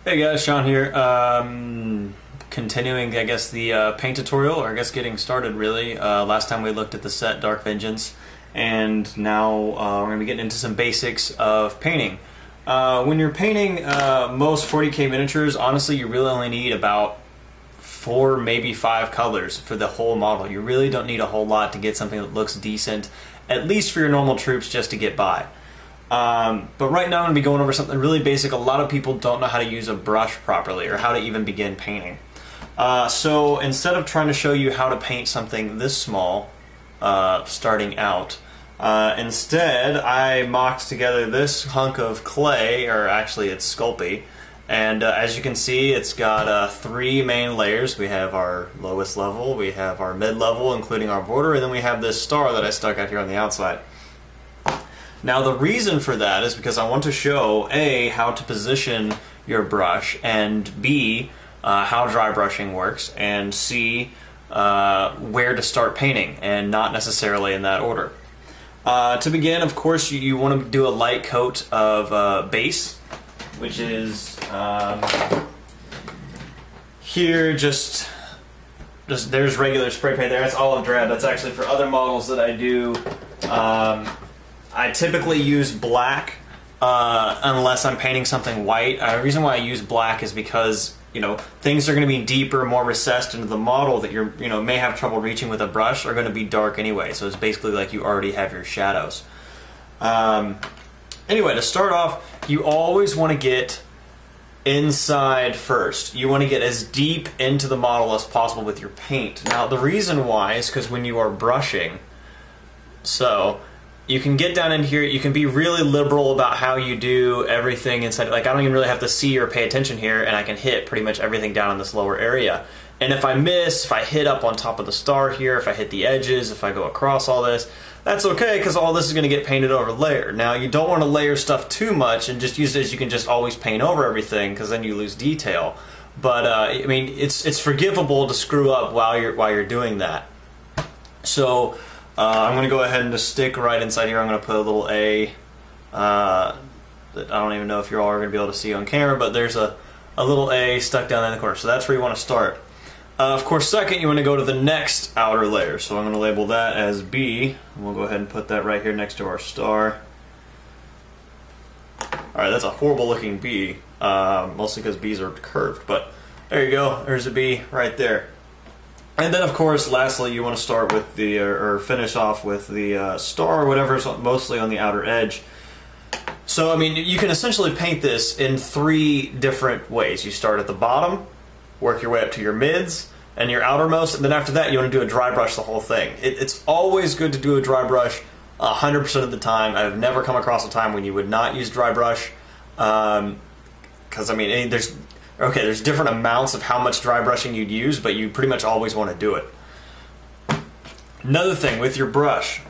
Hey guys, Sean here. Continuing, I guess, the paint tutorial, or I guess getting started really. Last time we looked at the set Dark Vengeance, and now we're going to be getting into some basics of painting. When you're painting most 40K miniatures, honestly, you really only need about 4, maybe 5 colors for the whole model. You really don't need a whole lot to get something that looks decent, at least for your normal troops, just to get by. But right now I'm going to be going over something really basic. A lot of people don't know how to use a brush properly or how to even begin painting. So instead of trying to show you how to paint something this small starting out, instead I mocked together this hunk of clay, or actually it's Sculpey, and as you can see it's got 3 main layers. We have our lowest level, we have our mid-level including our border, and then we have this star that I stuck out here on the outside. Now the reason for that is because I want to show A, how to position your brush, and B, how dry brushing works, and C, where to start painting, and not necessarily in that order. To begin, of course, you want to do a light coat of base, which is here, just there's regular spray paint there. That's olive drab. That's actually for other models that I do. I typically use black unless I'm painting something white. The reason why I use black is because, you know, things are going to be deeper, more recessed into the model that you're, may have trouble reaching with a brush are going to be dark anyway. So it's basically like you already have your shadows. Anyway, to start off, you always want to get inside first. You want to get as deep into the model as possible with your paint. Now the reason why is because when you are brushing, so you can get down in here, you can be really liberal about how you do everything inside. Like, I don't even really have to see or pay attention here, and I can hit pretty much everything down in this lower area. And if I miss, if I hit up on top of the star here, if I hit the edges, if I go across all this, that's okay, because all this is going to get painted over layer. Now, you don't want to layer stuff too much and just use it as you can just always paint over everything, because then you lose detail. But, I mean, it's forgivable to screw up while you're doing that. So I'm going to go ahead and just stick right inside here. I'm going to put a little A that I don't even know if you're all going to be able to see on camera, but there's a little A stuck down in the corner. So that's where you want to start. Of course, second, you want to go to the next outer layer. So I'm going to label that as B. We'll go ahead and put that right here next to our star. Alright, that's a horrible looking B, mostly because B's are curved, but there you go. There's a B right there. And then, of course, lastly, you want to start with the, or finish off with the star or whatever, so mostly on the outer edge. So, I mean, you can essentially paint this in 3 different ways. You start at the bottom, work your way up to your mids, and your outermost, and then after that, you want to do a dry brush the whole thing. It's always good to do a dry brush 100% of the time. I've never come across a time when you would not use dry brush, because, I mean, there's different amounts of how much dry brushing you'd use, but you pretty much always want to do it. Another thing with your brush.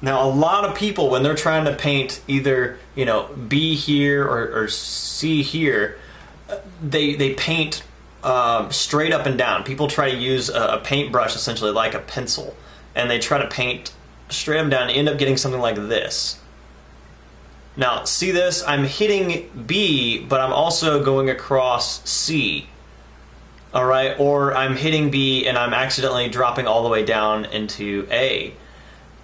Now, a lot of people, when they're trying to paint either, B here or C here, they paint straight up and down. People try to use a paintbrush essentially like a pencil, and they try to paint straight up and down and end up getting something like this. Now, see this? I'm hitting B, but I'm also going across C. Alright? Or I'm hitting B and I'm accidentally dropping all the way down into A.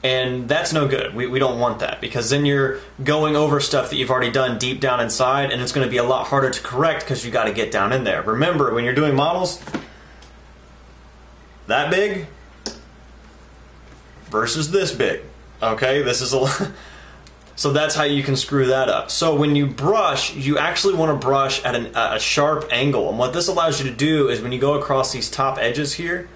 And that's no good. We don't want that, because then you're going over stuff that you've already done deep down inside, and it's going to be a lot harder to correct because you got to get down in there. Remember, when you're doing models that big versus this big. Okay? This is a So that's how you can screw that up. So when you brush, you actually want to brush at a sharp angle. And what this allows you to do is when you go across these top edges here,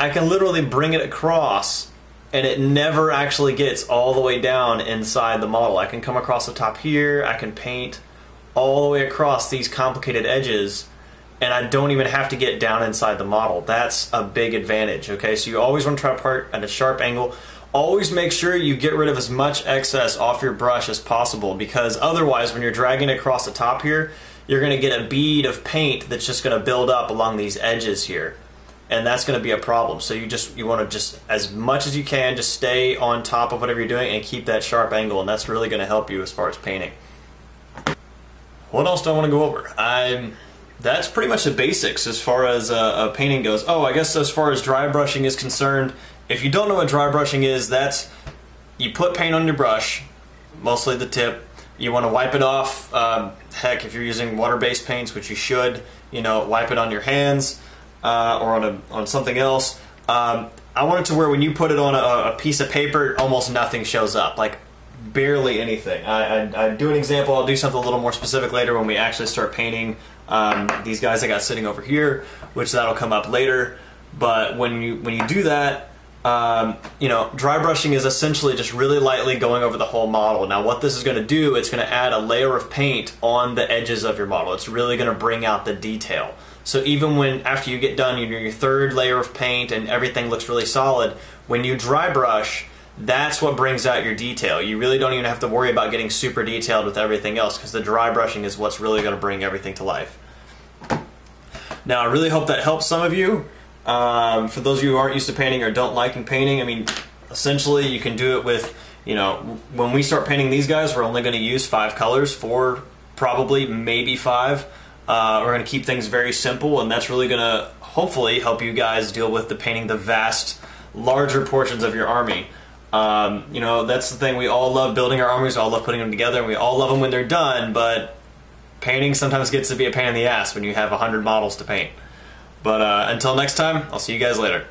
I can literally bring it across and it never actually gets all the way down inside the model. I can come across the top here, I can paint all the way across these complicated edges, and I don't even have to get down inside the model. That's a big advantage, okay? So you always want to try to part at a sharp angle. Always make sure you get rid of as much excess off your brush as possible, because otherwise when you're dragging it across the top here, you're going to get a bead of paint that's just going to build up along these edges here, and that's going to be a problem. So you want to just, as much as you can, just stay on top of whatever you're doing and keep that sharp angle, and that's really going to help you as far as painting. What else do I want to go over? That's pretty much the basics as far as painting goes. Oh, I guess as far as dry brushing is concerned, if you don't know what dry brushing is, that's you put paint on your brush, mostly the tip. You want to wipe it off. Heck, if you're using water-based paints, which you should, you know, wipe it on your hands or on something else. I want it to where when you put it on a piece of paper, almost nothing shows up, like barely anything. I do an example. I'll do something a little more specific later when we actually start painting these guys I got sitting over here, which that'll come up later. But when you do that, you know, dry brushing is essentially just really lightly going over the whole model. Now what this is going to do, it's going to add a layer of paint on the edges of your model. It's really going to bring out the detail. So even when after you get done, your third layer of paint and everything looks really solid, when you dry brush, that's what brings out your detail. You really don't even have to worry about getting super detailed with everything else, because the dry brushing is what's really going to bring everything to life. Now I really hope that helps some of you. For those of you who aren't used to painting or don't like painting, I mean, essentially you can do it with, you know, when we start painting these guys, we're only going to use 5 colors, 4 probably, maybe 5. We're going to keep things very simple, and that's really going to hopefully help you guys deal with the painting the vast, larger portions of your army. You know, that's the thing, we all love building our armies, we all love putting them together, and we all love them when they're done, but painting sometimes gets to be a pain in the ass when you have 100 models to paint. But until next time, I'll see you guys later.